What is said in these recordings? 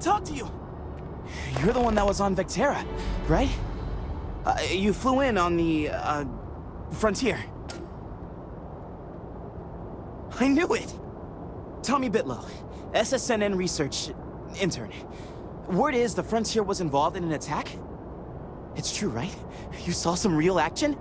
talk to you. You're the one that was on Vectera, right? You flew in on the, Frontier. I knew it! Tommy Bitlow, SSNN research intern. Word is the Frontier was involved in an attack? It's true, right? You saw some real action?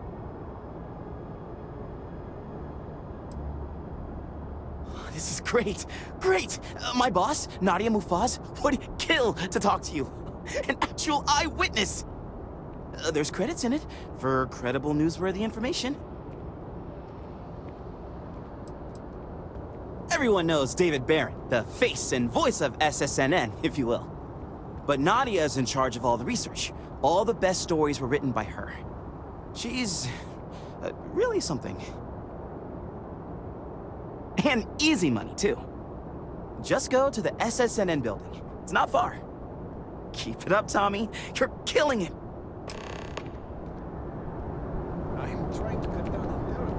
This is great! Great! My boss, Nadia Mufaz, would kill to talk to you. An actual eyewitness! There's credits in it for credible newsworthy information. Everyone knows David Barron, the face and voice of SSNN, if you will. But Nadia is in charge of all the research. All the best stories were written by her. She's... really something. And easy money, too. Just go to the SSNN building. It's not far. Keep it up, Tommy. You're killing it. I'm trying to cut down on error.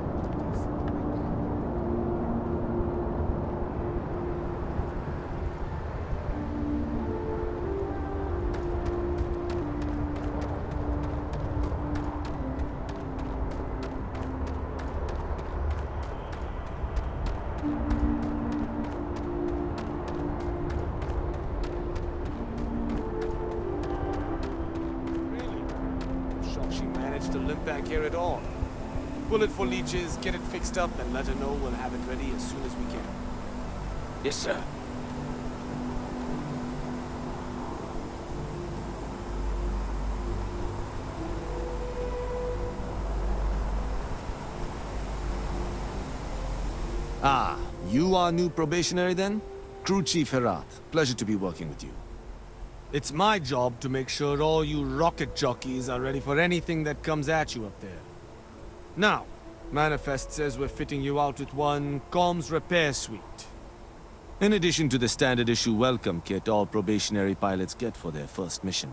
She managed to limp back here at all. Bullet for leeches, get it fixed up, and let her know we'll have it ready as soon as we can. Yes, sir. Ah, you are new probationary then? Crew Chief Herat. Pleasure to be working with you. It's my job to make sure all you rocket jockeys are ready for anything that comes at you up there. Now, Manifest says we're fitting you out with one comms repair suite. In addition to the standard issue welcome kit all probationary pilots get for their first mission.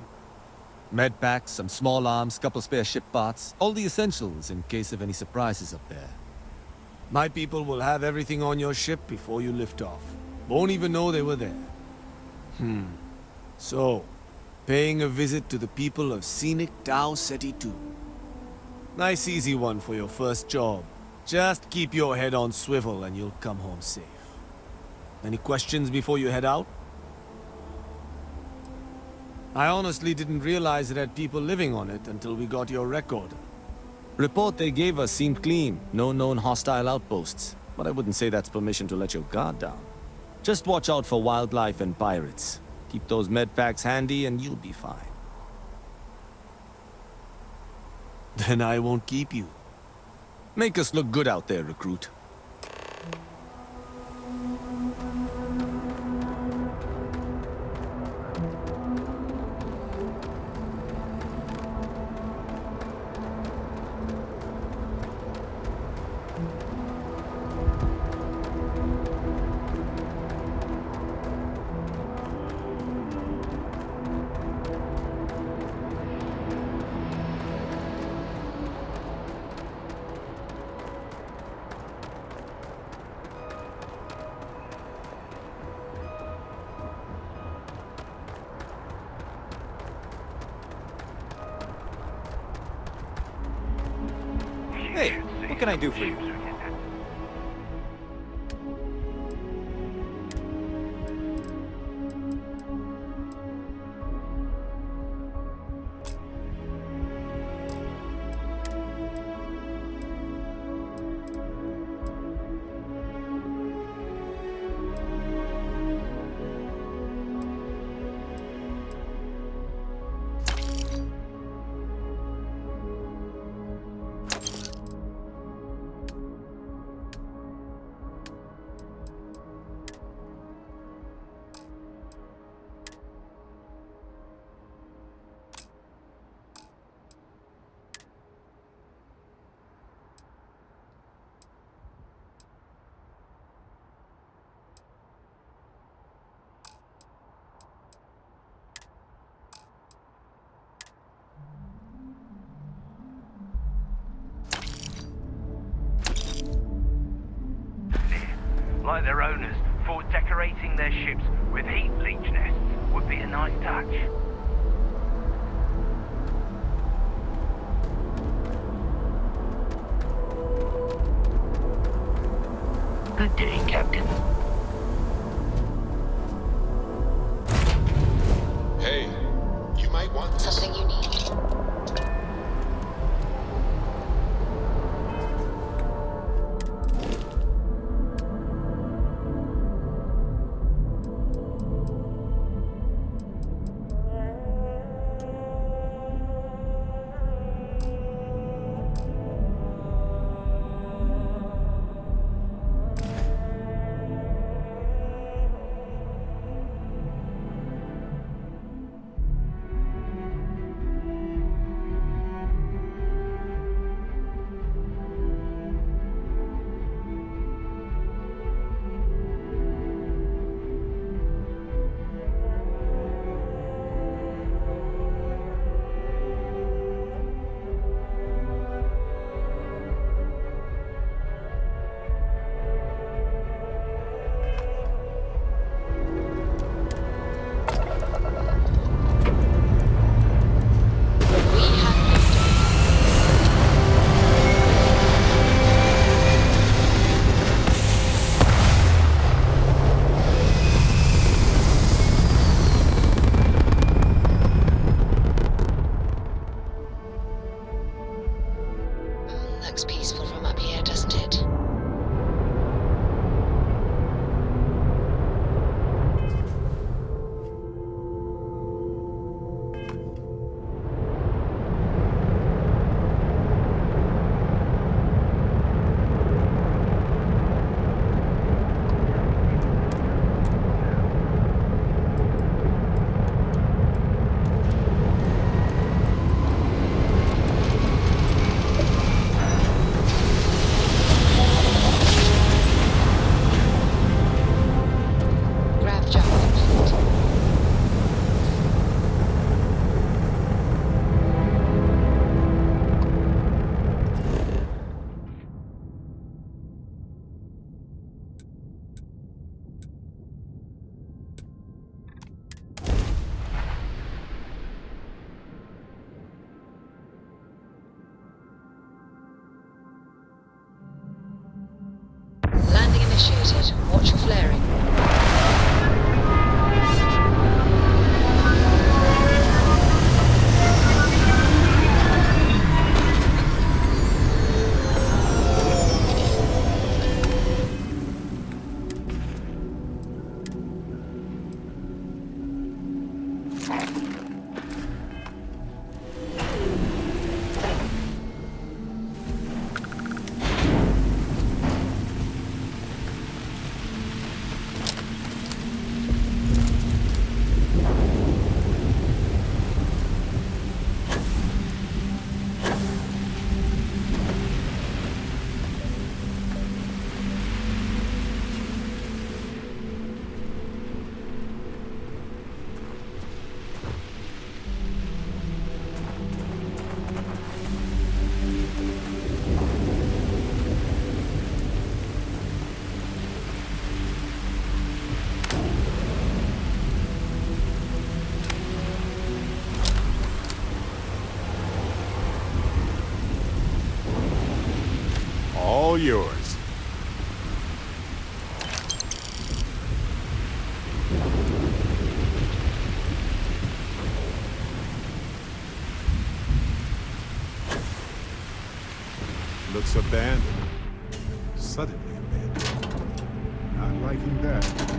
Med packs, some small arms, couple spare ship parts, all the essentials in case of any surprises up there. My people will have everything on your ship before you lift off. Won't even know they were there. So, paying a visit to the people of scenic Tau Ceti 2. Nice easy one for your first job. Just keep your head on swivel and you'll come home safe. Any questions before you head out? I honestly didn't realize it had people living on it until we got your record. Report they gave us seemed clean, no known hostile outposts. But I wouldn't say that's permission to let your guard down. Just watch out for wildlife and pirates. Keep those med packs handy and you'll be fine. Then I won't keep you. Make us look good out there, recruit. Hey, what can I do for you? Like their owners, for decorating their ships with heat leech nests. would be a nice touch. Good day, Captain. Hey, you might want Something you need. We have looks peaceful from up here, doesn't it? Grav jump complete. Landing initiated. Watch for flaring. all yours. Looks abandoned. Suddenly abandoned. Not liking that.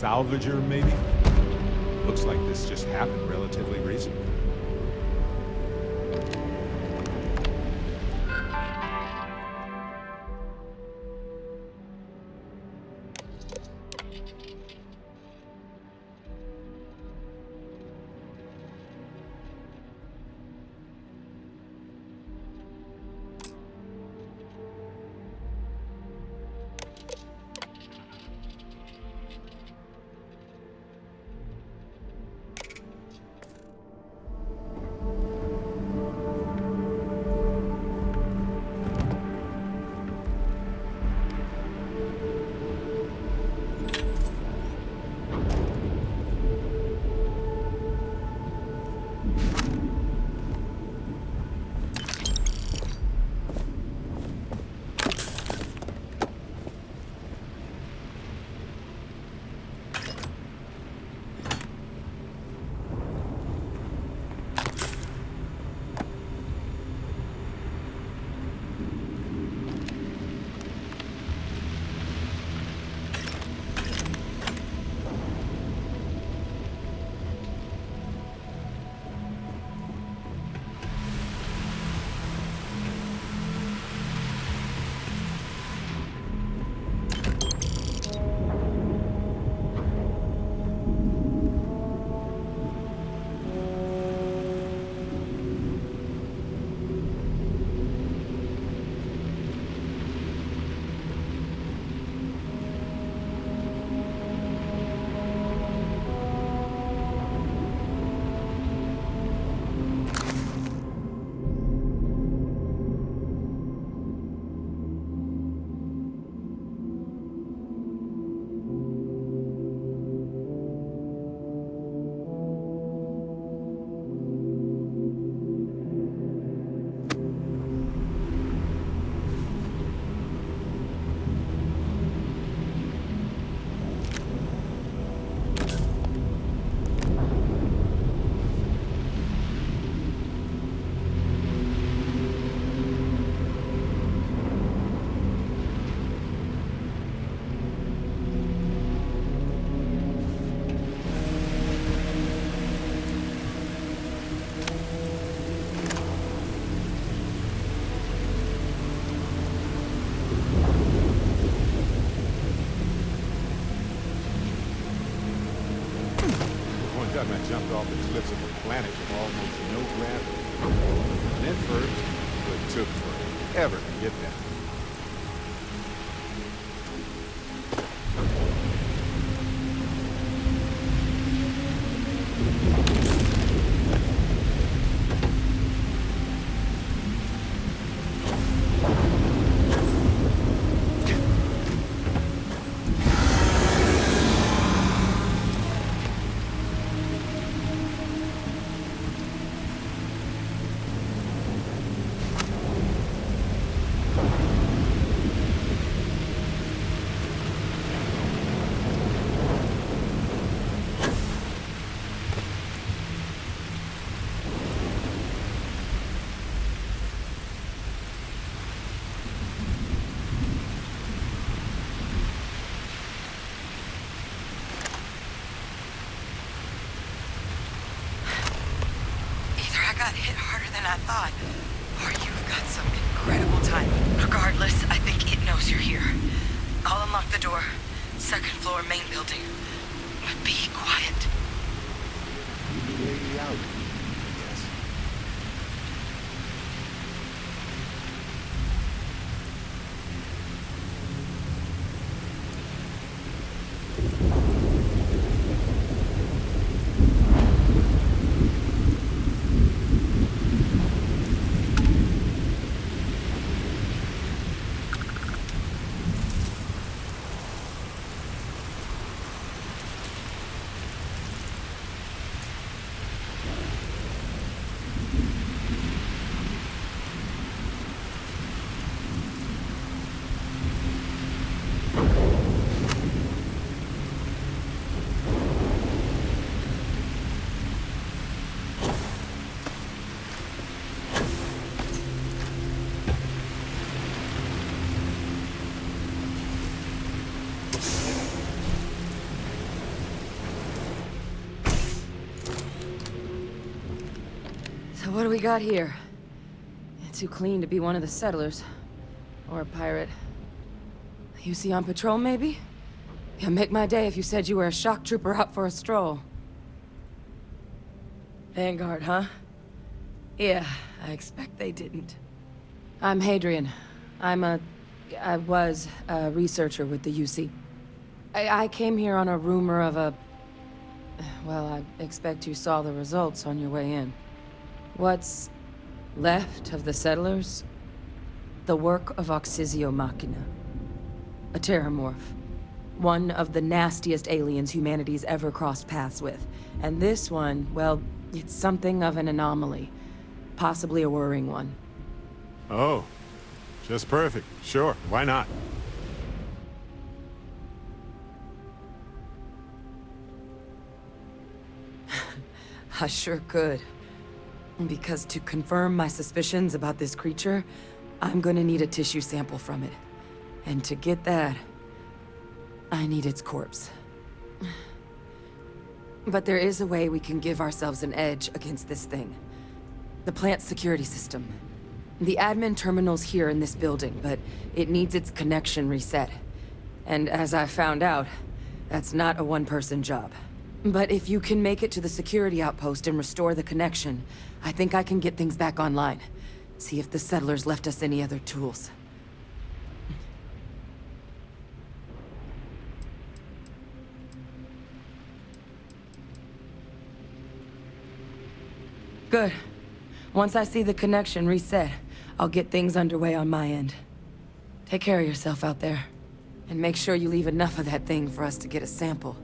Salvager, maybe? Looks like this just happened relatively recently. off the cliffs of a planet with almost no gravity. And then first, it took forever to get down. Either I got hit harder than I thought, or you've got some incredible timing. Regardless, I think it knows you're here. I'll unlock the door. Second floor, main building. But be quiet. Keep the lady out, I guess. So what do we got here? Too clean to be one of the settlers. Or a pirate. You see on patrol, maybe? Yeah, make my day if you said you were a shock trooper out for a stroll. Vanguard, huh? Yeah, I expect they didn't. I'm Hadrian. I was a researcher with the UC. I came here on a rumor of a... Well, I expect you saw the results on your way in. What's left of the settlers? The work of Oxysio Machina. A terramorph. One of the nastiest aliens humanity's ever crossed paths with. And this one, well, it's something of an anomaly. Possibly a worrying one. Oh, just perfect. Sure, why not? I sure could. Because to confirm my suspicions about this creature, I'm gonna need a tissue sample from it. And to get that, I need its corpse. But there is a way we can give ourselves an edge against this thing. The plant security system. The admin terminal's here in this building, but it needs its connection reset. And as I found out, that's not a one-person job. But if you can make it to the security outpost and restore the connection, I think I can get things back online. See if the settlers left us any other tools. Good. Once I see the connection reset, I'll get things underway on my end. Take care of yourself out there. And make sure you leave enough of that thing for us to get a sample.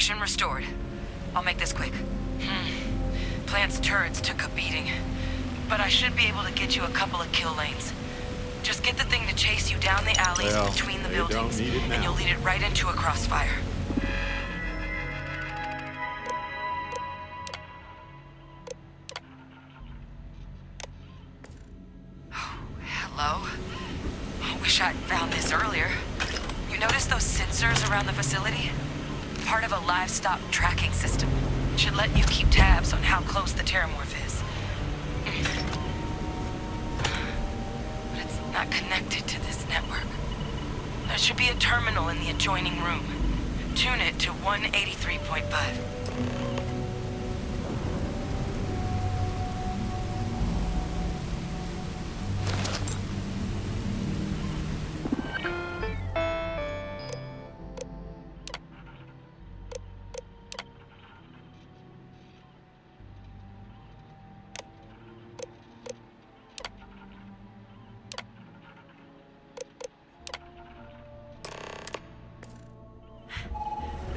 Connection restored. I'll make this quick. Plant's turrets took a beating, but I should be able to get you a couple of kill lanes. Just get the thing to chase you down the alleys Well, between the they buildings, don't need it and now. you'll lead it right into a crossfire. Oh, hello. I wish I'd found this earlier. You notice those sensors around the facility? Part of a livestock tracking system. Should let you keep tabs on how close the terramorph is. But it's not connected to this network. There should be a terminal in the adjoining room. Tune it to 183.5.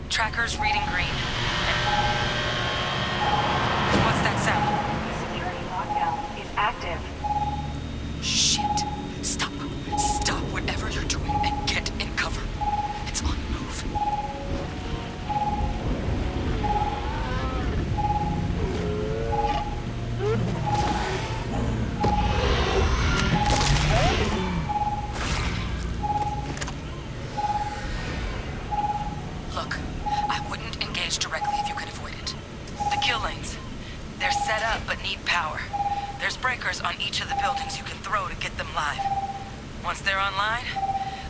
Tracker's reading green. What's that sound? Security lockdown is active. Shit. Stop. Stop whatever you're doing and get in cover. It's on the move. Look, I wouldn't engage directly if you could avoid it. The kill lanes. They're set up but need power. There's breakers on each of the buildings you can throw to get them live. Once they're online,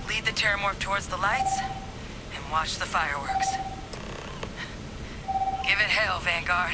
lead the terramorph towards the lights and watch the fireworks. Give it hell, Vanguard.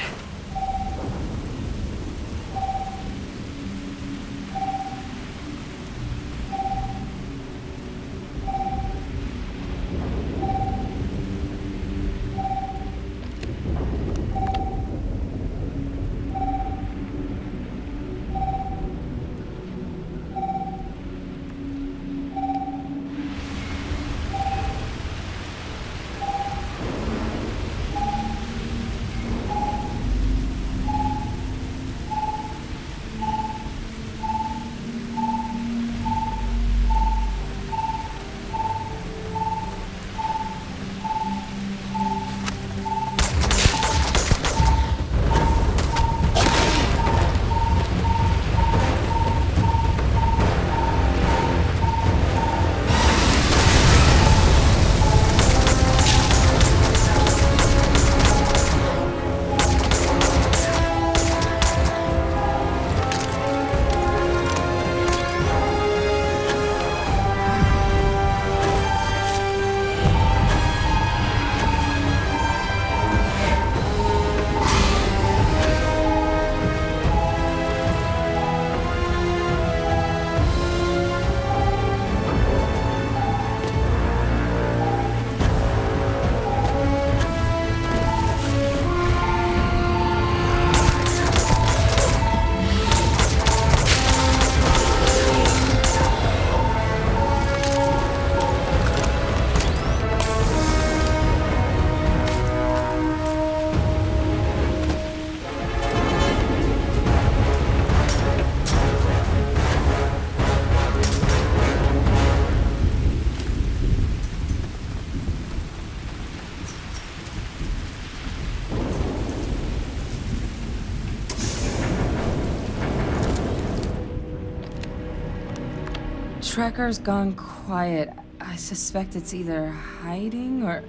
Tracker's gone quiet. I suspect it's either hiding or...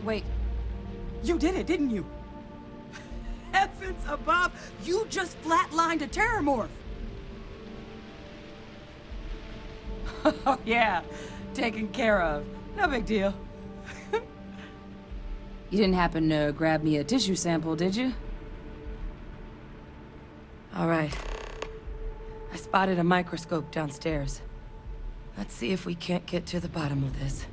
Wait. You did it, didn't you? Heavens above! You just flatlined a terramorph! Oh, yeah. Taken care of. No big deal. You didn't happen to grab me a tissue sample, did you? All right. I spotted a microscope downstairs. Let's see if we can't get to the bottom of this.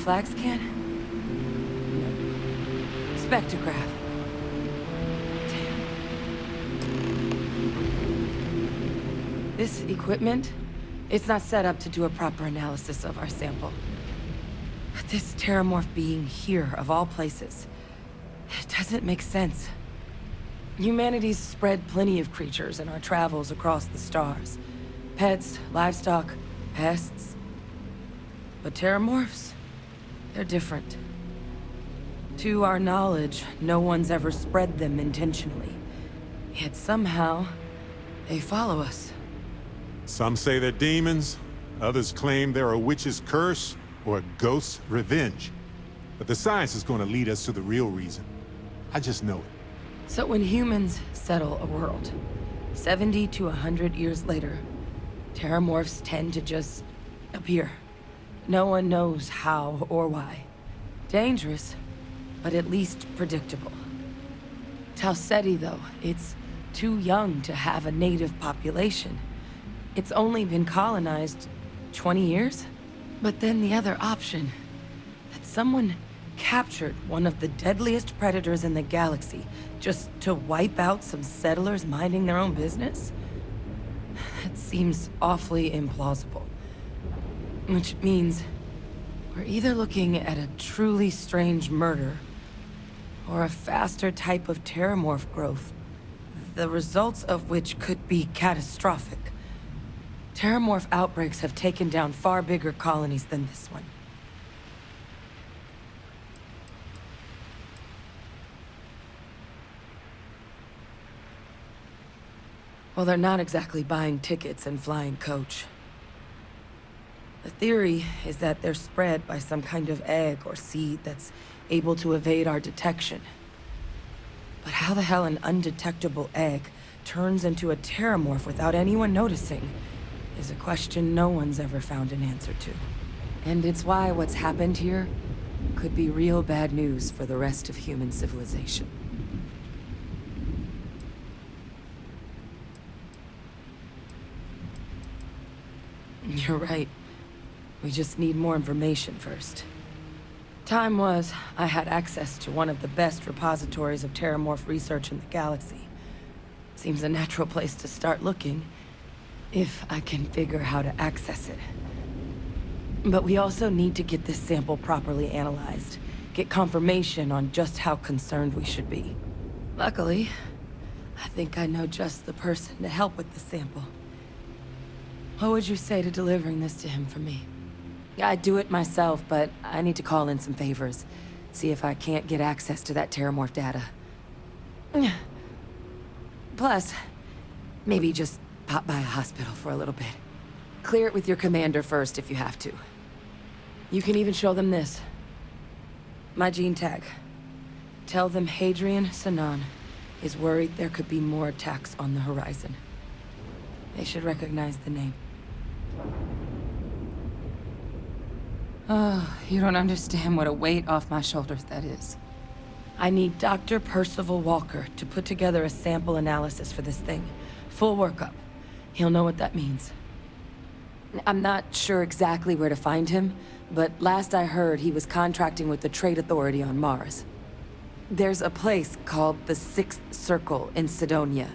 flax can? No. Spectrograph. Damn. This equipment, it's not set up to do a proper analysis of our sample. But this terramorph being here, of all places, it doesn't make sense. Humanity's spread plenty of creatures in our travels across the stars. Pets, livestock, pests. But terramorphs, they're different. To our knowledge, no one's ever spread them intentionally. Yet somehow, they follow us. Some say they're demons, others claim they're a witch's curse or a ghost's revenge. But the science is going to lead us to the real reason. I just know it. So when humans settle a world, 70 to 100 years later, terramorphs tend to just appear. No one knows how or why. Dangerous, but at least predictable. Tau Ceti, though, it's too young to have a native population. It's only been colonized 20 years? But then the other option, that someone captured one of the deadliest predators in the galaxy just to wipe out some settlers minding their own business? That seems awfully implausible. Which means we're either looking at a truly strange murder or a faster type of terramorph growth, the results of which could be catastrophic. Terramorph outbreaks have taken down far bigger colonies than this one. Well, they're not exactly buying tickets and flying coach. The theory is that they're spread by some kind of egg or seed that's able to evade our detection. But how the hell an undetectable egg turns into a terramorph without anyone noticing is a question no one's ever found an answer to. And it's why what's happened here could be real bad news for the rest of human civilization. You're right. We just need more information first. Time was, I had access to one of the best repositories of terramorph research in the galaxy. Seems a natural place to start looking, if I can figure how to access it. But we also need to get this sample properly analyzed, get confirmation on just how concerned we should be. Luckily, I think I know just the person to help with the sample. What would you say to delivering this to him for me? I'd do it myself, but I need to call in some favors. See if I can't get access to that terramorph data. Plus, maybe just pop by a hospital for a little bit. Clear it with your commander first if you have to. You can even show them this. My gene tag. Tell them Hadrian Sanan is worried there could be more attacks on the horizon. They should recognize the name. Oh, you don't understand what a weight off my shoulders that is. I need Dr. Percival Walker to put together a sample analysis for this thing. Full workup. He'll know what that means. I'm not sure exactly where to find him, but last I heard he was contracting with the Trade Authority on Mars. There's a place called the Sixth Circle in Sidonia.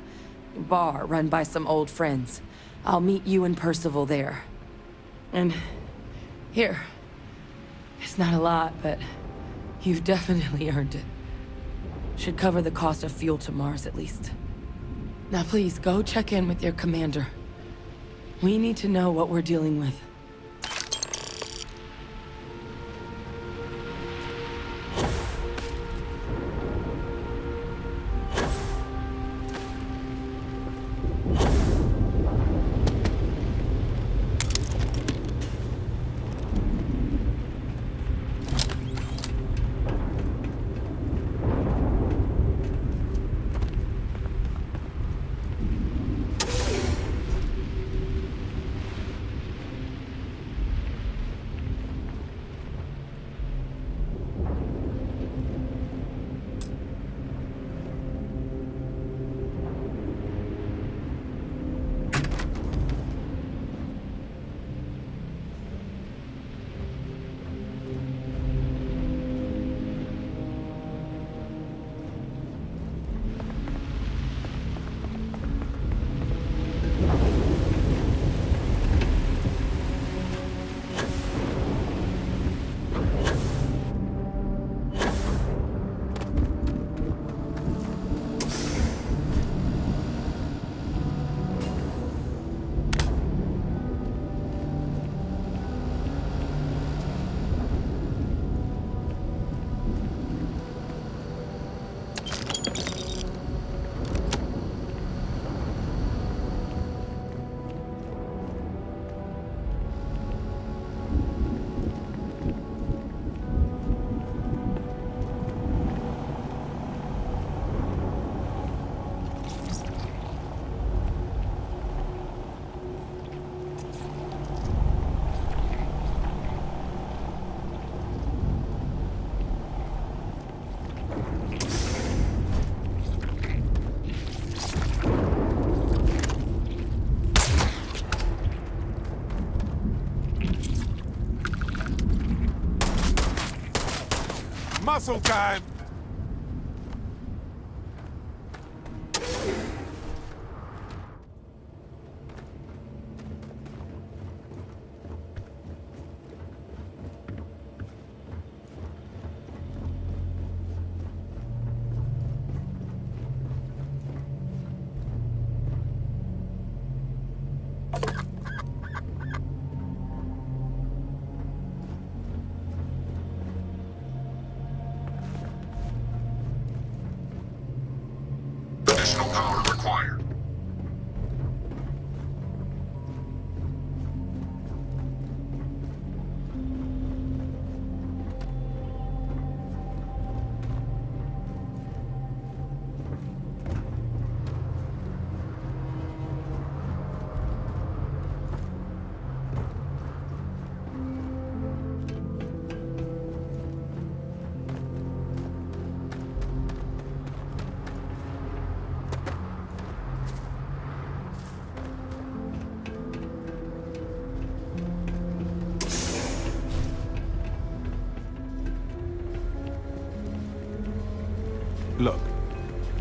Bar run by some old friends. I'll meet you and Percival there. And here. It's not a lot, but you've definitely earned it. Should cover the cost of fuel to Mars at least. Now please, go check in with your commander. We need to know what we're dealing with. Muscle time! Additional power required. Look,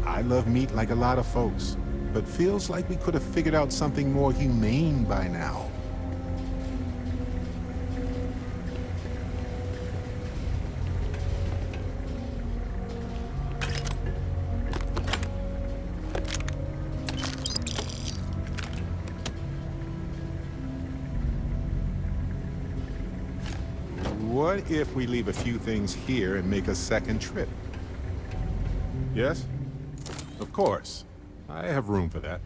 I love meat like a lot of folks, but feels like we could have figured out something more humane by now. What if we leave a few things here and make a second trip? Yes? Of course. I have room for that.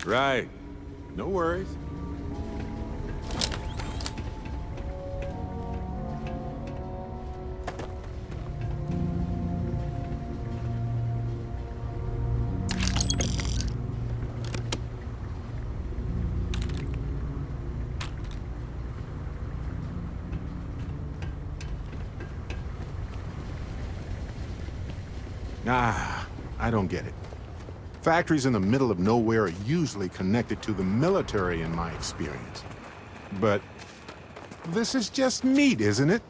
Right. No worries. Ah, I don't get it. Factories in the middle of nowhere are usually connected to the military in my experience. But this is just meat, isn't it?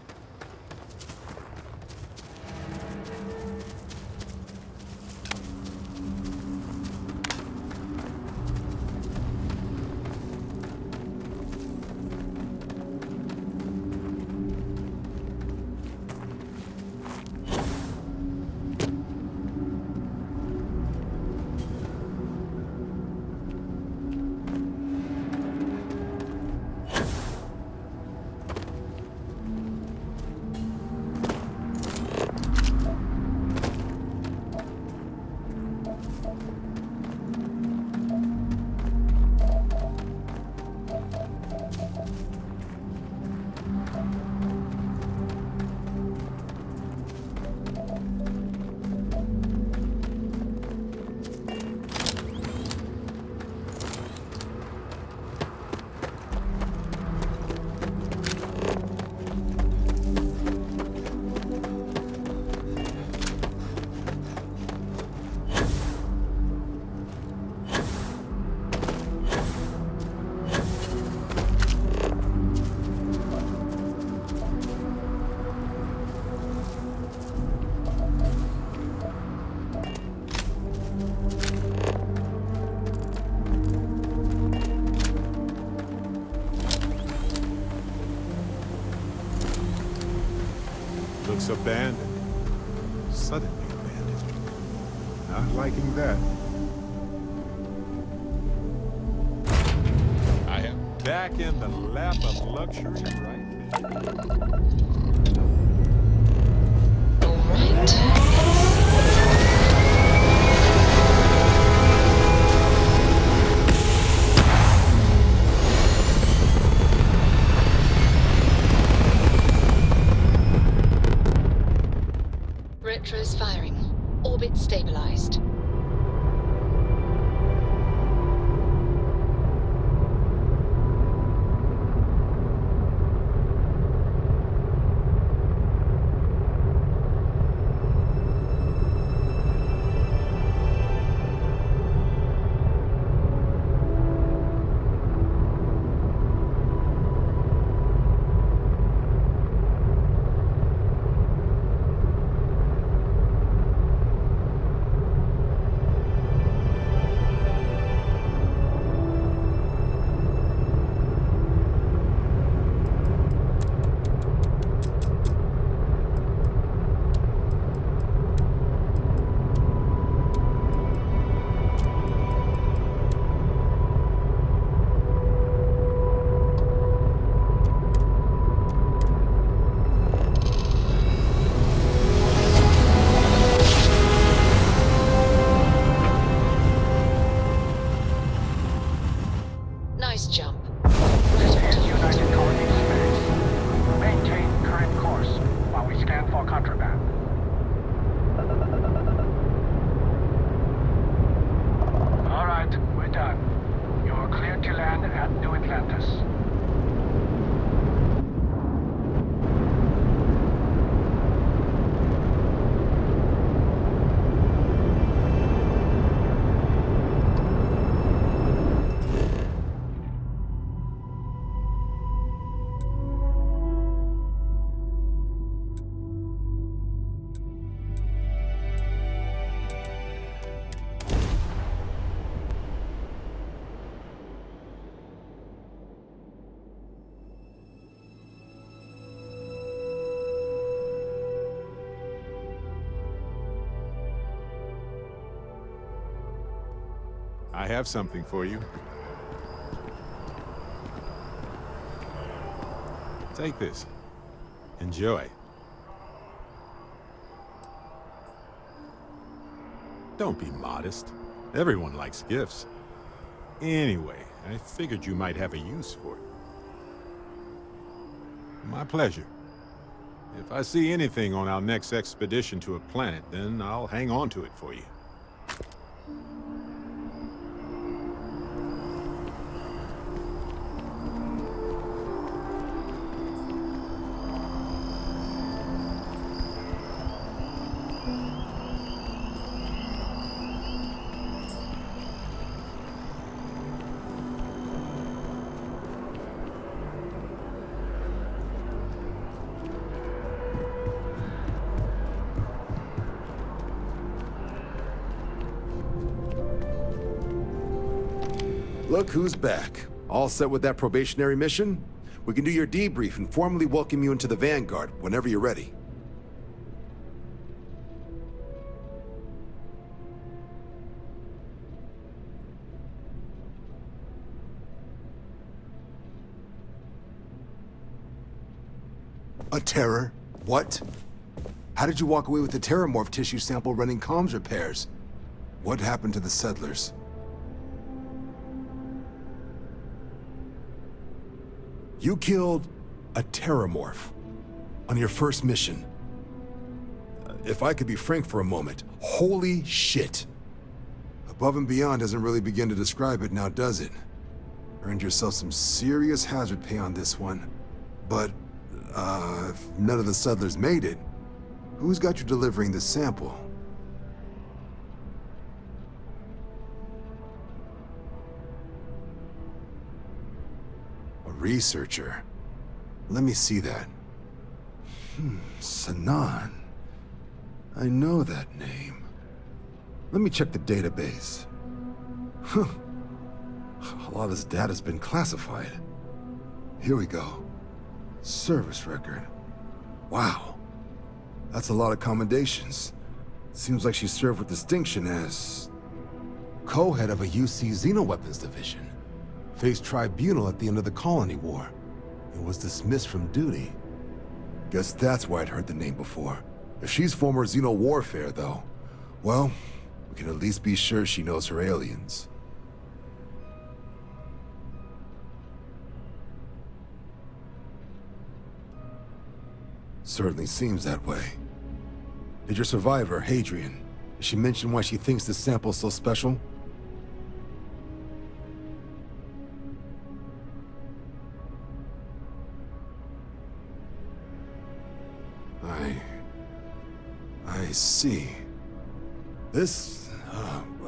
Looks abandoned. Suddenly abandoned. Not liking that. I have back in the lap of luxury right there. All right. Retro's firing. Orbit stabilized. Nice jump. This is United Colony Space. Maintain current course while we scan for contraband. All right, we're done. You're cleared to land at New Atlantis. I have something for you. Take this. Enjoy. Don't be modest. Everyone likes gifts. Anyway, I figured you might have a use for it. My pleasure. If I see anything on our next expedition to a planet, then I'll hang on to it for you. Look who's back. All set with that probationary mission? We can do your debrief and formally welcome you into the Vanguard whenever you're ready. A terror? What? How did you walk away with the terramorph tissue sample running comms repairs? What happened to the settlers? You killed a terramorph on your first mission. If I could be frank for a moment, holy shit. Above and beyond doesn't really begin to describe it now, does it? Earned yourself some serious hazard pay on this one. But, if none of the settlers made it, who's got you delivering the sample? A researcher. Let me see that. Sanan. I know that name. Let me check the database. Huh. A lot of this data's been classified. Here we go. Service record. Wow. That's a lot of commendations. Seems like she served with distinction as co-head of a UC Xenoweapons division. Faced tribunal at the end of the Colony War, and was dismissed from duty. Guess that's why I'd heard the name before. If she's former Xeno warfare, though, well, we can at least be sure she knows her aliens. Certainly seems that way. Did your survivor, Hadrian, did she mention why she thinks this sample's so special? I see. This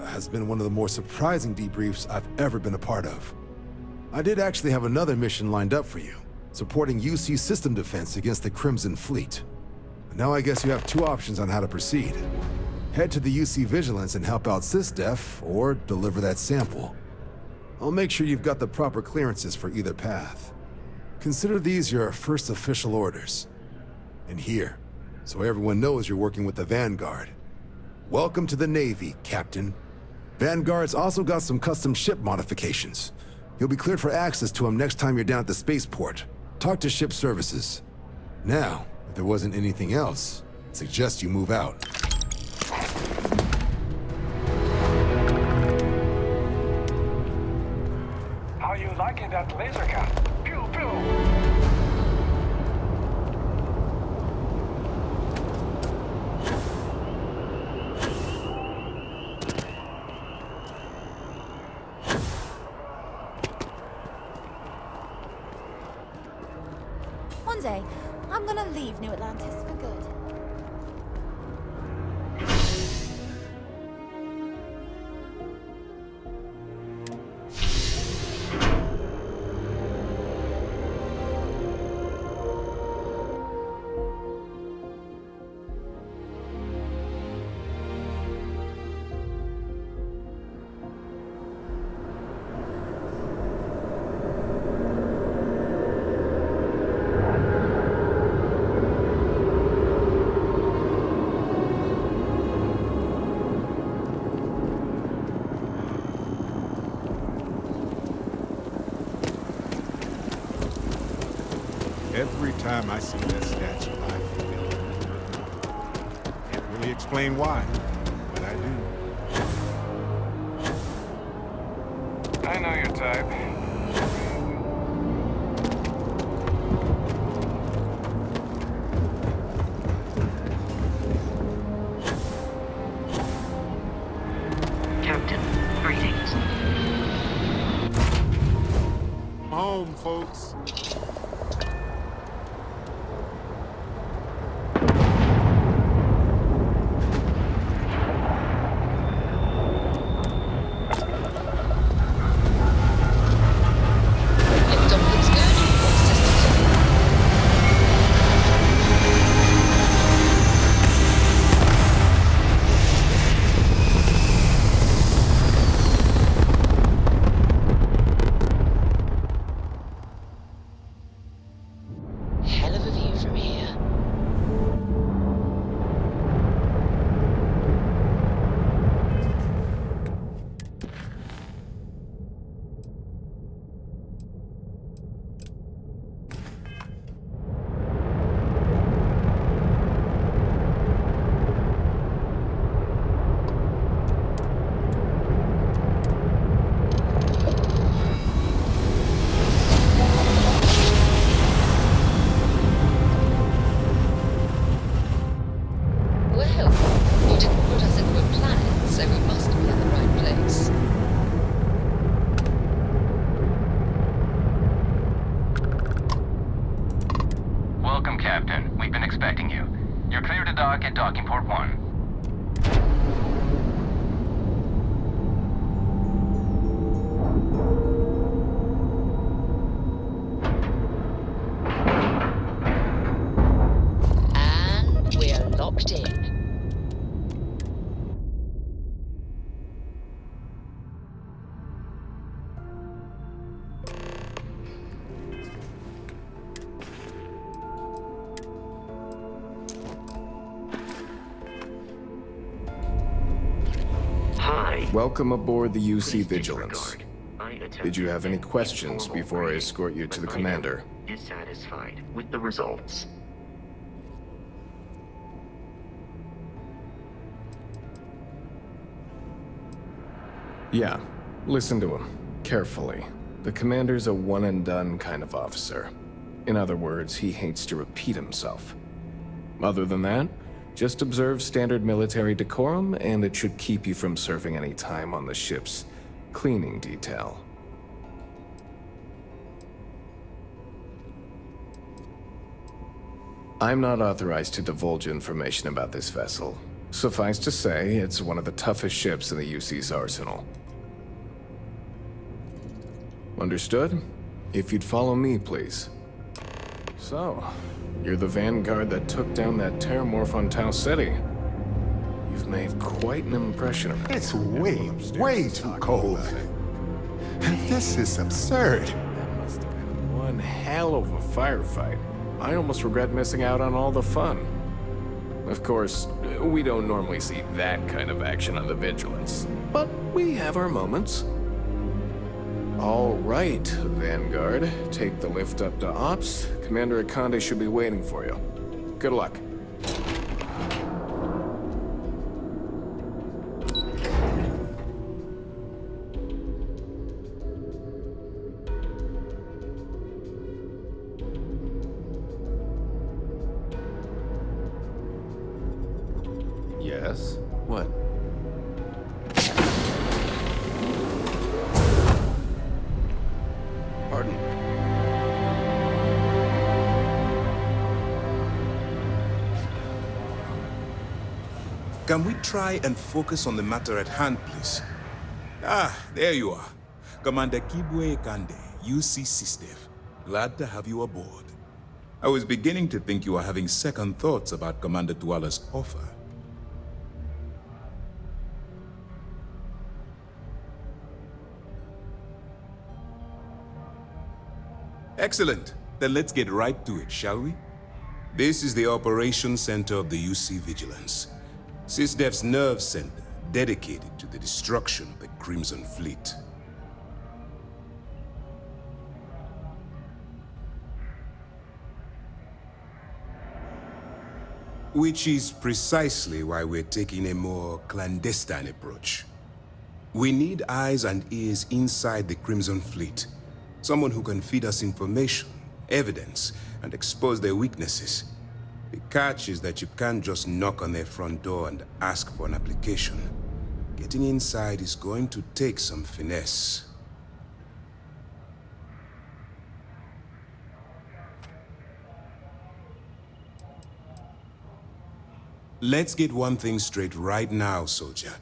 has been one of the more surprising debriefs I've ever been a part of. I did actually have another mission lined up for you, supporting UC system defense against the Crimson Fleet. Now I guess you have two options on how to proceed. Head to the UC Vigilance and help out SysDef, or deliver that sample. I'll make sure you've got the proper clearances for either path. Consider these your first official orders. And here, so everyone knows you're working with the Vanguard. Welcome to the Navy, Captain. Vanguard's also got some custom ship modifications. You'll be cleared for access to them next time you're down at the spaceport. Talk to ship services. Now, if there wasn't anything else, I suggest you move out. How you liking that laser gun? Pew pew! One day, I'm gonna leave New Atlantis for good. Every time I see that statue, I feel it. Can't really explain why, but I do. I know your type. Captain, greetings. Home, folks. Hell of a view from here. Well, you didn't put us into a planet, so we must be in the right place. Welcome, Captain. We've been expecting you. You're clear to dock at Docking Port 1. And we're locked in. Hi. Welcome aboard the UC Vigilance. I Did you have any questions before I escort you to the commander? Dissatisfied with the results. Yeah, listen to him carefully. The commander's a one-and-done kind of officer. In other words, he hates to repeat himself. Other than that, just observe standard military decorum, and it should keep you from serving any time on the ship's cleaning detail. I'm not authorized to divulge information about this vessel. Suffice to say, it's one of the toughest ships in the UC's arsenal. Understood? If you'd follow me, please. So, you're the vanguard that took down that terramorph on Tau Ceti. You've made quite an impression on me. It's way too cold. This is absurd. That must have been one hell of a firefight. I almost regret missing out on all the fun. Of course, we don't normally see that kind of action on the Vigilance, but we have our moments. All right, Vanguard. Take the lift up to Ops. Commander Akande should be waiting for you. Good luck. Yes? What? Pardon? Can we try and focus on the matter at hand, please? Ah, there you are. Commander Kibwe Kande, UC SysDev. Glad to have you aboard. I was beginning to think you were having second thoughts about Commander Tuala's offer. Excellent. Then let's get right to it, shall we? This is the operations center of the UC Vigilance. SysDev's nerve center, dedicated to the destruction of the Crimson Fleet. Which is precisely why we're taking a more clandestine approach. We need eyes and ears inside the Crimson Fleet. Someone who can feed us information, evidence, and expose their weaknesses. The catch is that you can't just knock on their front door and ask for an application. Getting inside is going to take some finesse. Let's get one thing straight right now, soldier.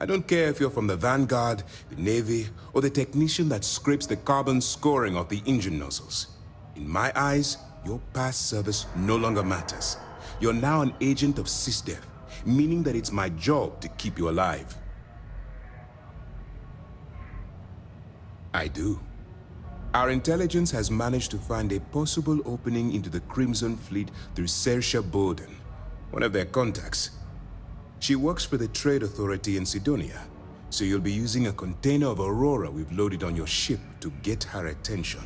I don't care if you're from the Vanguard, the Navy, or the technician that scrapes the carbon scoring of the engine nozzles. In my eyes, your past service no longer matters. You're now an agent of SysDev, meaning that it's my job to keep you alive. I do. Our intelligence has managed to find a possible opening into the Crimson Fleet through Saoirse Bowden, one of their contacts. She works for the Trade Authority in Sidonia, so you'll be using a container of Aurora we've loaded on your ship to get her attention.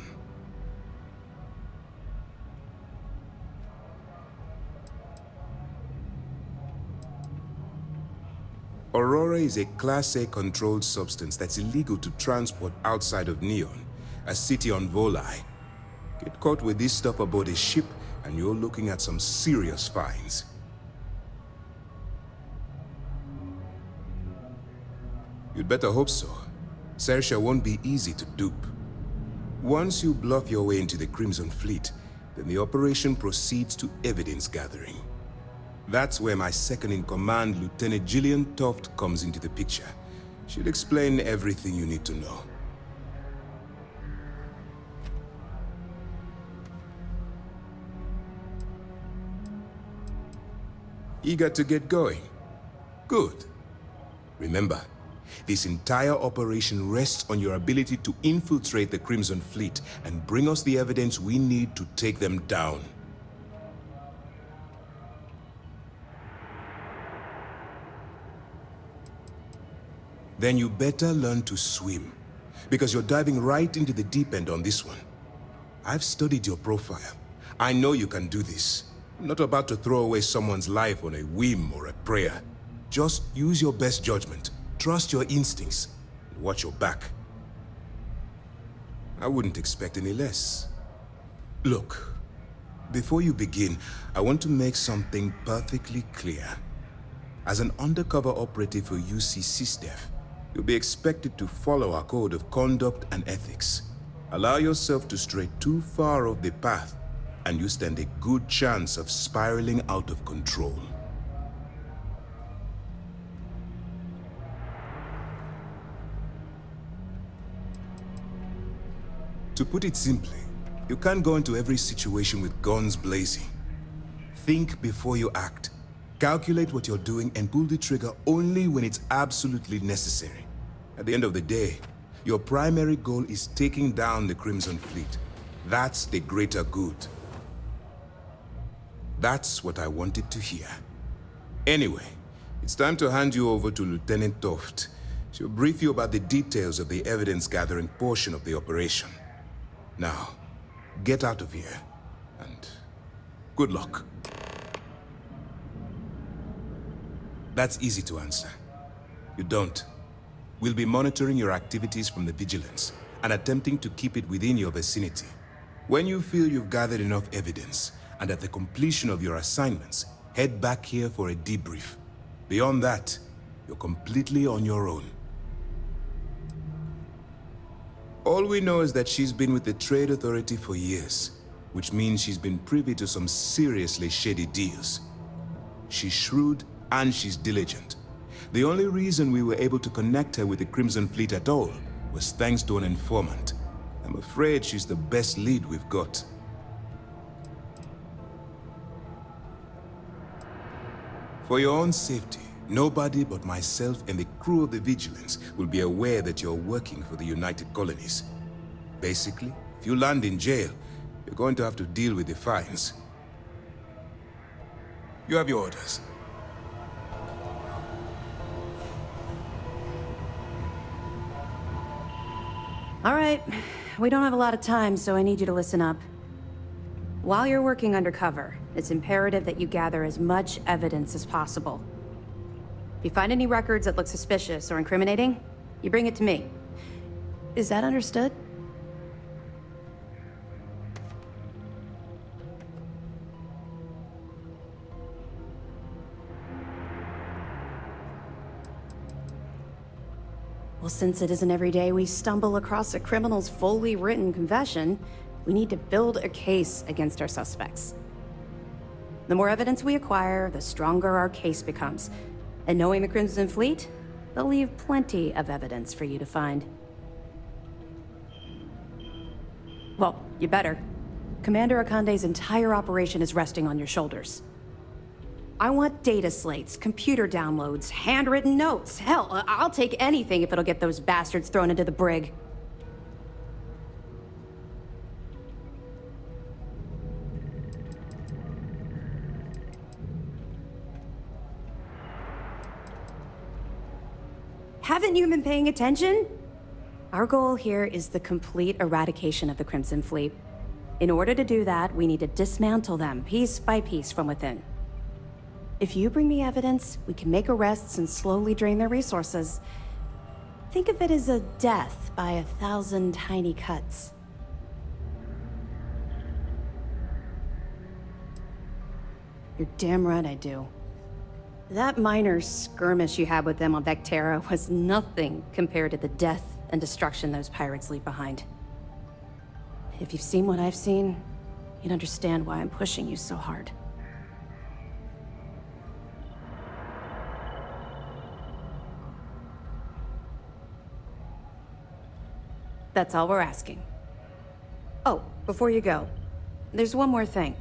Aurora is a Class A controlled substance that's illegal to transport outside of Neon, a city on Volai. Get caught with this stuff aboard a ship, and you're looking at some serious fines. You'd better hope so. Saoirse won't be easy to dupe. Once you bluff your way into the Crimson Fleet, then the operation proceeds to evidence gathering. That's where my second-in-command, Lieutenant Gillian Toft, comes into the picture. She'll explain everything you need to know. Eager to get going? Good. Remember, this entire operation rests on your ability to infiltrate the Crimson Fleet and bring us the evidence we need to take them down. Then you better learn to swim. because you're diving right into the deep end on this one. I've studied your profile. I know you can do this. I'm not about to throw away someone's life on a whim or a prayer. Just use your best judgment. Trust your instincts. And watch your back. I wouldn't expect any less. Look, before you begin, I want to make something perfectly clear. As an undercover operative for UC SysDef, you'll be expected to follow our code of conduct and ethics. Allow yourself to stray too far off the path, and you stand a good chance of spiraling out of control. To put it simply, you can't go into every situation with guns blazing. Think before you act. Calculate what you're doing and pull the trigger only when it's absolutely necessary. At the end of the day, your primary goal is taking down the Crimson Fleet. That's the greater good. That's what I wanted to hear. Anyway, it's time to hand you over to Lieutenant Toft. She'll brief you about the details of the evidence-gathering portion of the operation. Now, get out of here, and good luck. That's easy to answer. You don't. We'll be monitoring your activities from the Vigilance, and attempting to keep it within your vicinity. When you feel you've gathered enough evidence, and at the completion of your assignments, head back here for a debrief. Beyond that, you're completely on your own. All we know is that she's been with the Trade Authority for years, which means she's been privy to some seriously shady deals. She's shrewd and she's diligent. The only reason we were able to connect her with the Crimson Fleet at all was thanks to an informant. I'm afraid she's the best lead we've got. For your own safety, nobody but myself and the crew of the Vigilance will be aware that you're working for the United Colonies. Basically, if you land in jail, you're going to have to deal with the fines. You have your orders. All right, we don't have a lot of time, so I need you to listen up. While you're working undercover, it's imperative that you gather as much evidence as possible. If you find any records that look suspicious or incriminating, you bring it to me. Is that understood? Well, since it isn't every day we stumble across a criminal's fully written confession, we need to build a case against our suspects. The more evidence we acquire, the stronger our case becomes. And knowing the Crimson Fleet, they'll leave plenty of evidence for you to find. Well, you better. Commander Akande's entire operation is resting on your shoulders. I want data slates, computer downloads, handwritten notes. Hell, I'll take anything if it'll get those bastards thrown into the brig. Haven't you been paying attention? Our goal here is the complete eradication of the Crimson Fleet. In order to do that, we need to dismantle them piece by piece from within. If you bring me evidence, we can make arrests and slowly drain their resources. Think of it as a death by 1,000 tiny cuts. You're damn right I do. That minor skirmish you had with them on Vectera was nothing compared to the death and destruction those pirates leave behind. If you've seen what I've seen, you'd understand why I'm pushing you so hard. That's all we're asking. Oh, before you go, there's one more thing.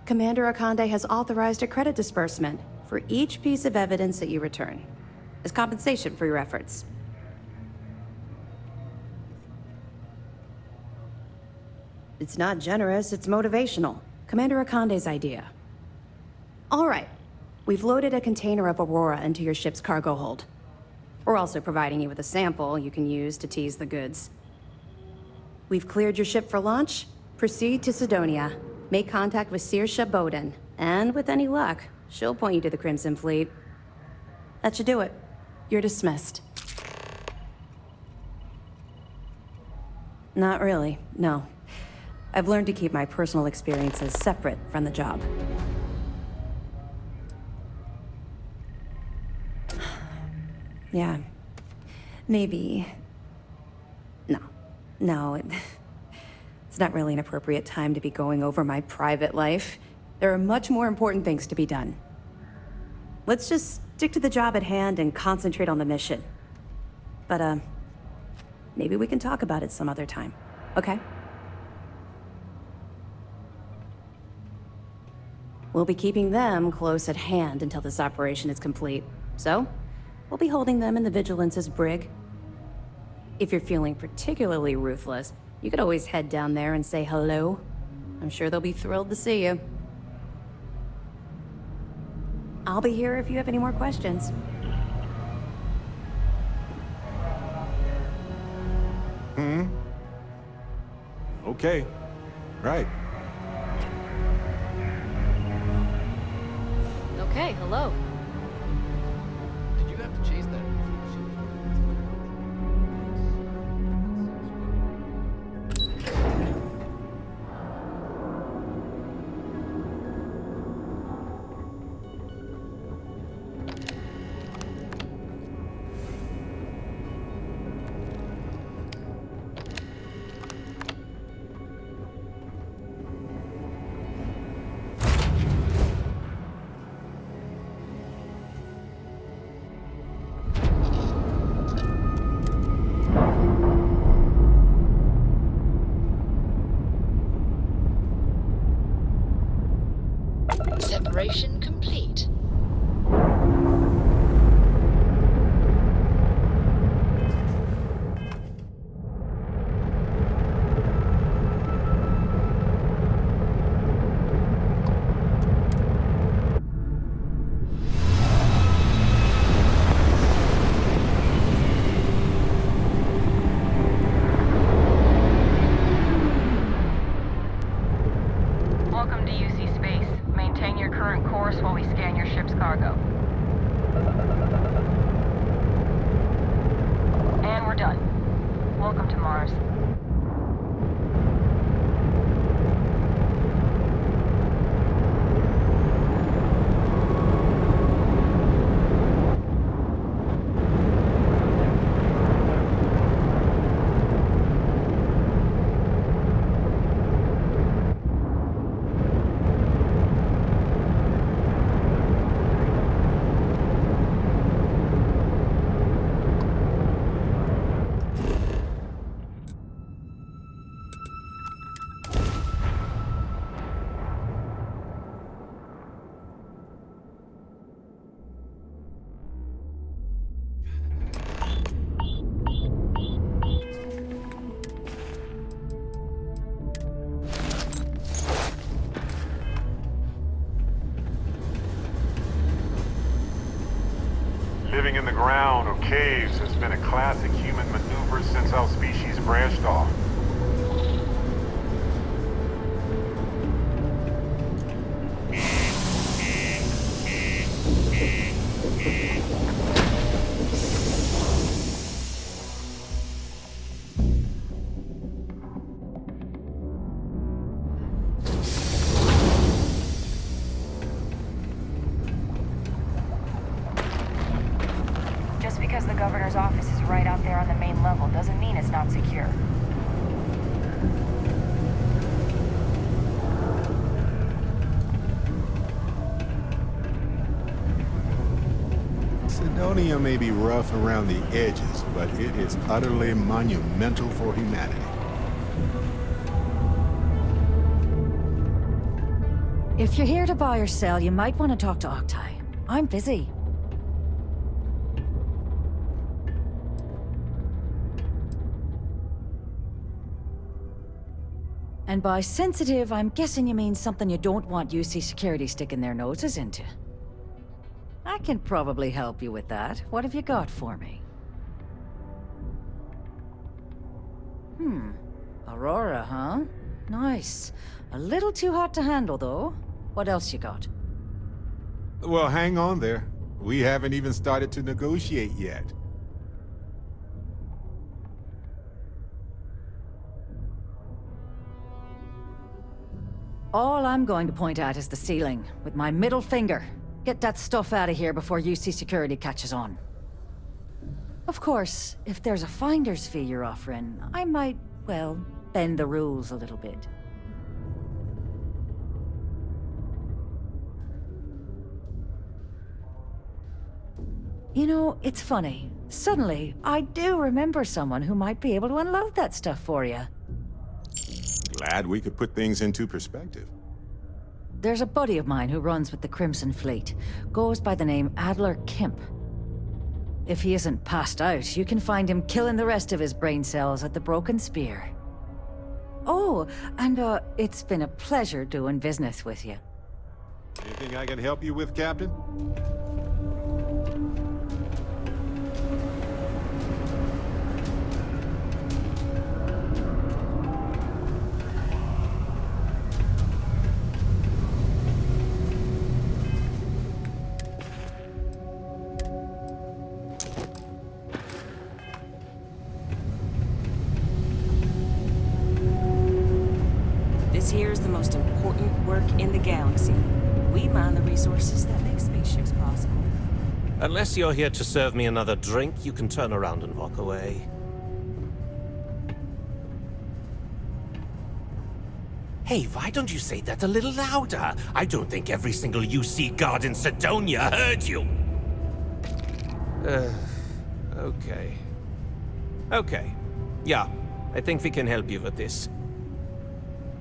Commander Akande has authorized a credit disbursement for each piece of evidence that you return, as compensation for your efforts. It's not generous, it's motivational. Commander Akande's idea. All right, we've loaded a container of Aurora into your ship's cargo hold. We're also providing you with a sample you can use to tease the goods. We've cleared your ship for launch. Proceed to Sidonia. Make contact with Saoirse Bowden. And with any luck, she'll point you to the Crimson Fleet. That should do it. You're dismissed. Not really, no. I've learned to keep my personal experiences separate from the job. Yeah. Maybe... No, it's not really an appropriate time to be going over my private life. There are much more important things to be done. Let's just stick to the job at hand and concentrate on the mission. But, maybe we can talk about it some other time, okay? We'll be keeping them close at hand until this operation is complete. So, we'll be holding them in the Vigilance's brig. If you're feeling particularly ruthless, you could always head down there and say hello. I'm sure they'll be thrilled to see you. I'll be here if you have any more questions. Okay. Right. Okay, hello. Did you have to chase that? Separation complete. Welcome to UC Space. Maintain your current course while we scan your ship's cargo. And we're done. Welcome to Mars. Living in the ground or caves has been a classic human maneuver since our species branched off. Just because the governor's office is right out there on the main level doesn't mean it's not secure. Sidonia may be rough around the edges, but it is utterly monumental for humanity. If you're here to buy or sell, you might want to talk to Octai. I'm busy. And by sensitive, I'm guessing you mean something you don't want UC security sticking their noses into. I can probably help you with that. What have you got for me? Aurora, huh? Nice. A little too hot to handle, though. What else you got? Well, hang on there. We haven't even started to negotiate yet. All I'm going to point at is the ceiling, with my middle finger. Get that stuff out of here before UC security catches on. Of course, if there's a finder's fee you're offering, I might, well, bend the rules a little bit. You know, it's funny. Suddenly, I do remember someone who might be able to unload that stuff for you. Glad we could put things into perspective. There's a buddy of mine who runs with the Crimson Fleet. Goes by the name Adler Kemp. If he isn't passed out, you can find him killing the rest of his brain cells at the Broken Spear. Oh, and it's been a pleasure doing business with you. Anything I can help you with, Captain? This here is the most important work in the galaxy. We mine the resources that make spaceships possible. Unless you're here to serve me another drink, you can turn around and walk away. Hey, why don't you say that a little louder? I don't think every single UC guard in Sidonia heard you. Okay. Okay. Yeah, I think we can help you with this.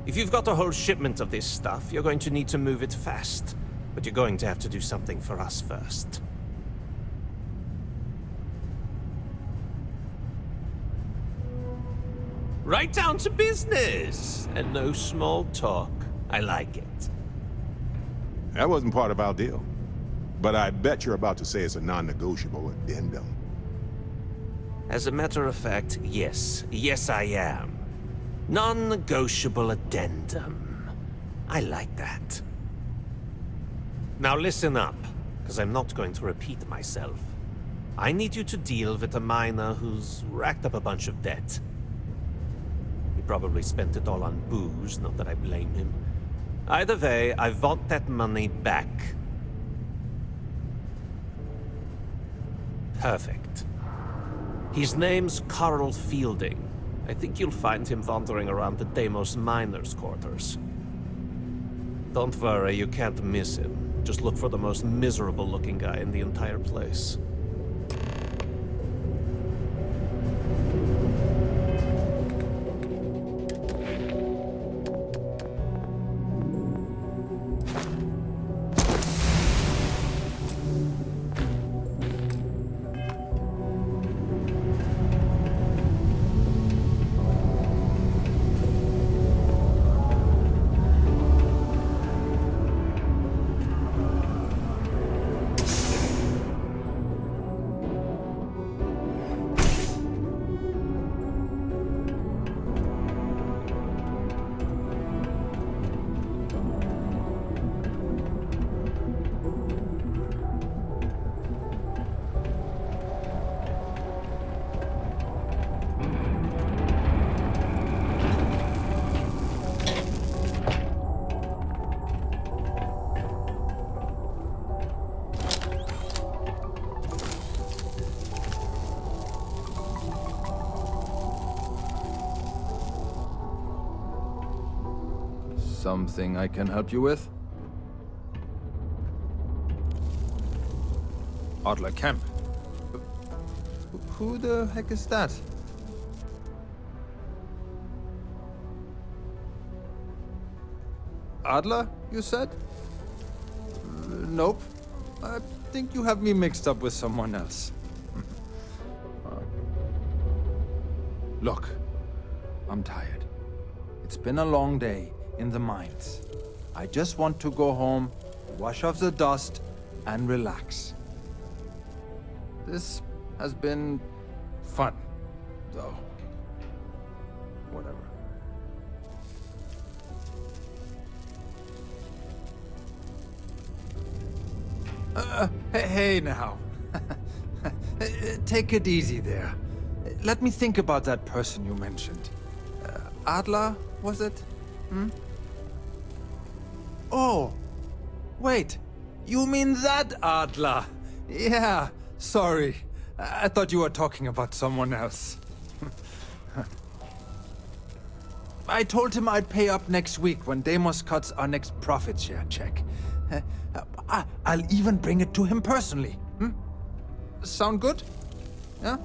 If you've got a whole shipment of this stuff, you're going to need to move it fast. But you're going to have to do something for us first. Right down to business! And no small talk. I like it. That wasn't part of our deal. But I bet you're about to say it's a non-negotiable addendum. As a matter of fact, yes. Yes, I am. Non-negotiable addendum. I like that. Now listen up, because I'm not going to repeat myself. I need you to deal with a miner who's racked up a bunch of debt. He probably spent it all on booze, not that I blame him. Either way, I want that money back. Perfect. His name's Carl Fielding. I think you'll find him wandering around the Deimos miners' quarters. Don't worry, you can't miss him. Just look for the most miserable-looking guy in the entire place. Something I can help you with? Adler Kemp. Who the heck is that? Adler, you said? Nope. I think you have me mixed up with someone else. Look, I'm tired. It's been a long day in the mines. I just want to go home, wash off the dust, and relax. This has been fun, though. whatever. Hey now. Take it easy there. Let me think about that person you mentioned. Adler, was it? Hmm? Oh, wait. You mean that Adler? Yeah, sorry. I thought you were talking about someone else. I told him I'd pay up next week when Deimos cuts our next profit share check. I'll even bring it to him personally. Hmm? Sound good? Yeah?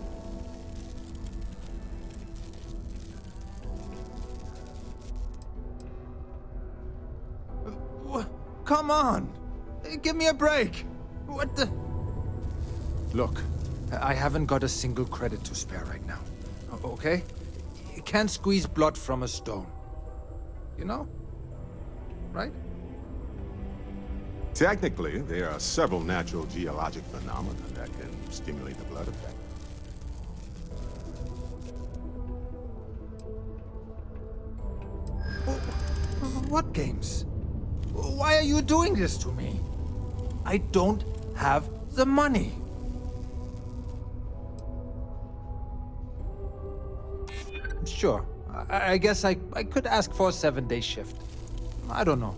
Come on! Give me a break! What the... Look, I haven't got a single credit to spare right now. Okay? You can't squeeze blood from a stone. You know? Right? Technically, there are several natural geologic phenomena that can stimulate the blood effect. What games? Why are you doing this to me? I don't have the money. Sure, I guess I could ask for a 7-day shift. I don't know.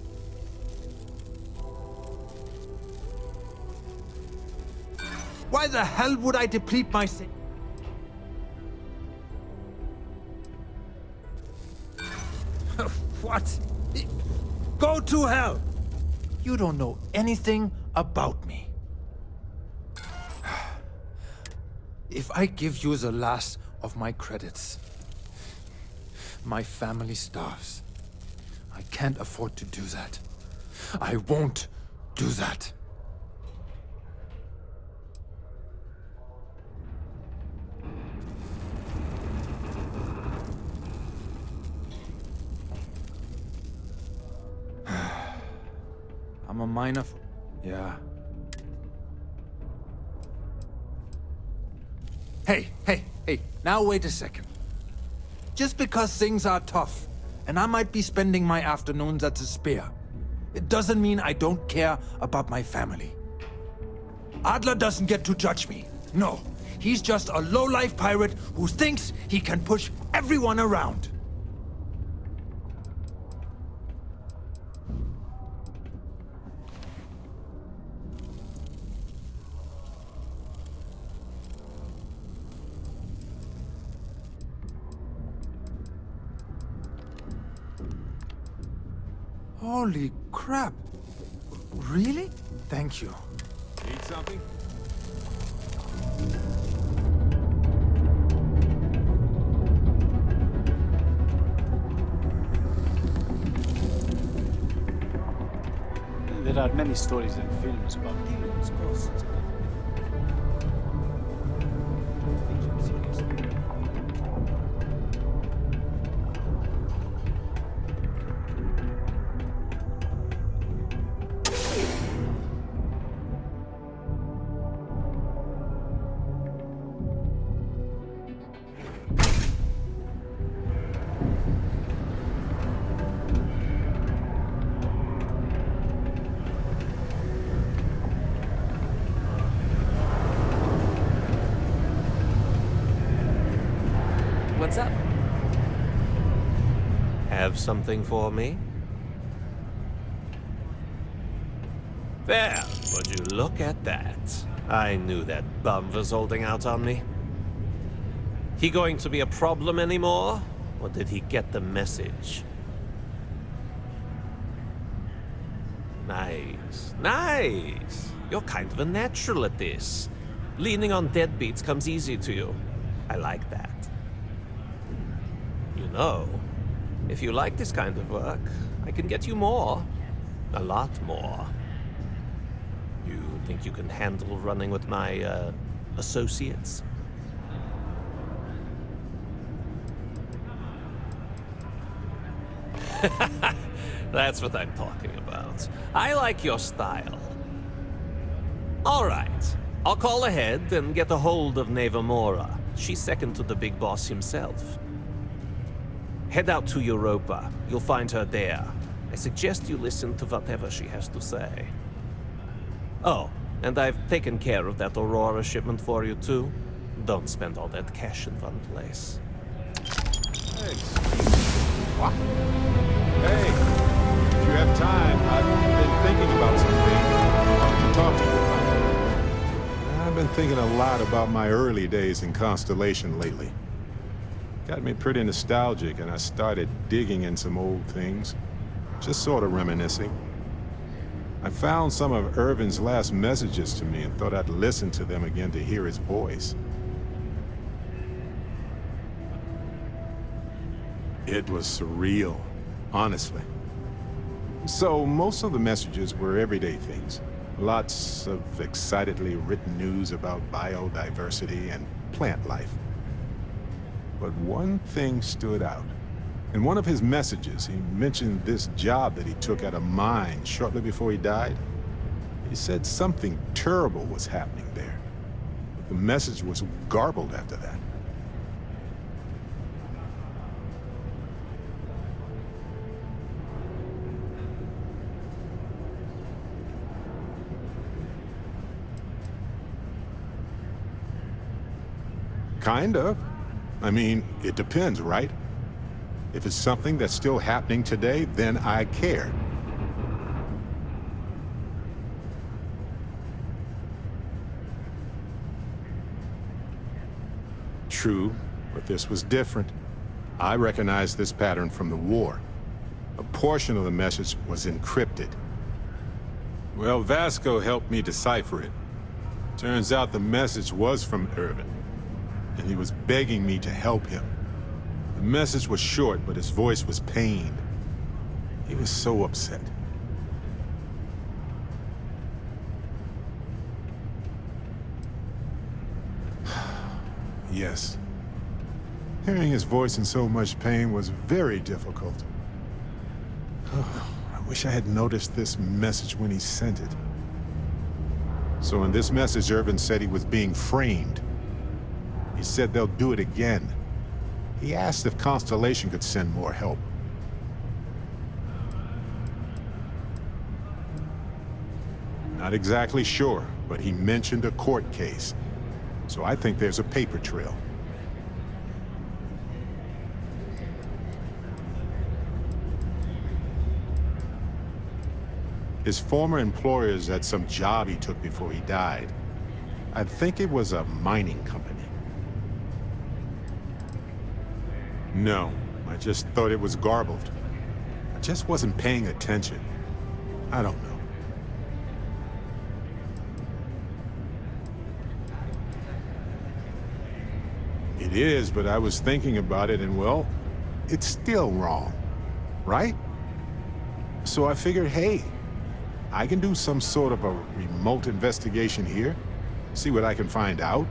Why the hell would I deplete my What? Go to hell! You don't know anything about me. If I give you the last of my credits, my family starves. I can't afford to do that. I won't do that. I'm a miner. Yeah. Hey, now wait a second. Just because things are tough, and I might be spending my afternoons at the spear, it doesn't mean I don't care about my family. Adler doesn't get to judge me. No, he's just a low-life pirate who thinks he can push everyone around. Holy crap. Really? Thank you. Need something? There are many stories and films about demons, ghosts. What's up? Have something for me? Well, would you look at that? I knew that bum was holding out on me. He going to be a problem anymore? Or did he get the message? Nice. Nice! You're kind of a natural at this. Leaning on deadbeats comes easy to you. I like that. You know, if you like this kind of work, I can get you more. A lot more. You think you can handle running with my, associates? That's what I'm talking about. I like your style. All right. I'll call ahead and get a hold of Neva Mora. She's second to the big boss himself. Head out to Europa. You'll find her there. I suggest you listen to whatever she has to say. Oh, and I've taken care of that Aurora shipment for you too. Don't spend all that cash in one place. What? Hey, if you have time, I've been thinking about something I wanted to talk to you about. I've been thinking a lot about my early days in Constellation lately. Got me pretty nostalgic, and I started digging in some old things, just sort of reminiscing. I found some of Irvin's last messages to me and thought I'd listen to them again to hear his voice. It was surreal, honestly. So, most of the messages were everyday things. Lots of excitedly written news about biodiversity and plant life. But one thing stood out. In one of his messages, he mentioned this job that he took at a mine shortly before he died. He said something terrible was happening there. But the message was garbled after that. Kind of. I mean, it depends, right? If it's something that's still happening today, then I care. True, but this was different. I recognized this pattern from the war. A portion of the message was encrypted. Well, Vasco helped me decipher it. Turns out the message was from Irvin, and he was begging me to help him. The message was short, but his voice was pained. He was so upset. Yes. Hearing his voice in so much pain was very difficult. I wish I had noticed this message when he sent it. So in this message, Irvin said he was being framed. He said they'll do it again. He asked if Constellation could send more help. Not exactly sure, but he mentioned a court case. So I think there's a paper trail. His former employers had some job he took before he died. I think it was a mining company. No, I just thought it was garbled. I just wasn't paying attention. I don't know. It is, but I was thinking about it and, well, it's still wrong, right? So I figured, hey, I can do some sort of a remote investigation here, see what I can find out.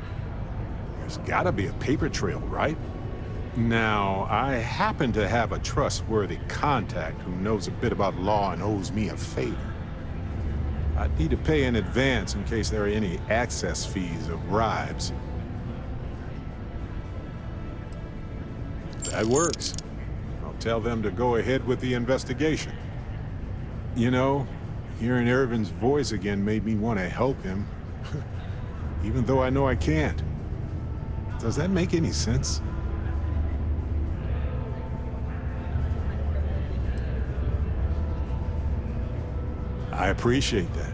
There's gotta be a paper trail, right? Now, I happen to have a trustworthy contact who knows a bit about law and owes me a favor. I'd need to pay in advance in case there are any access fees or bribes. That works. I'll tell them to go ahead with the investigation. You know, hearing Irvin's voice again made me want to help him, even though I know I can't. Does that make any sense? I appreciate that.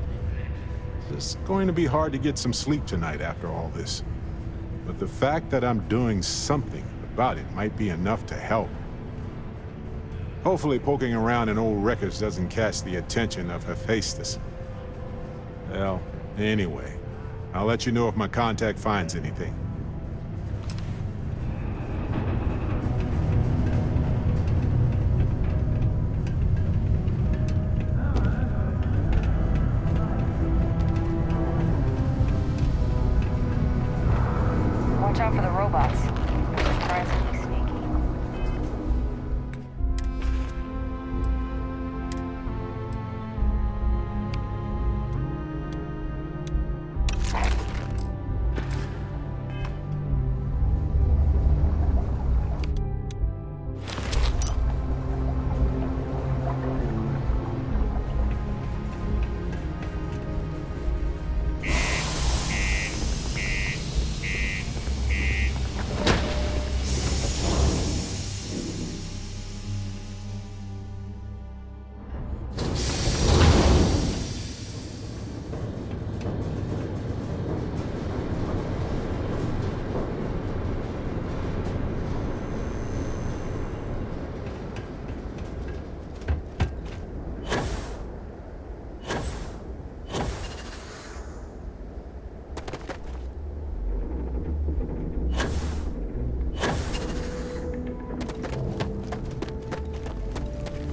It's going to be hard to get some sleep tonight after all this. But the fact that I'm doing something about it might be enough to help. Hopefully poking around in old records doesn't catch the attention of Hephaestus. Well, anyway, I'll let you know if my contact finds anything. Watch out for the robots. They're surprisingly sneaky.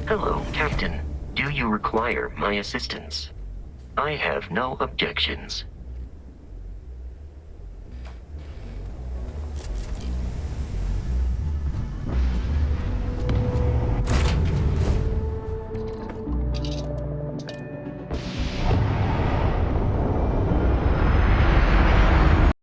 Hello, Captain. Do you require my assistance? I have no objections.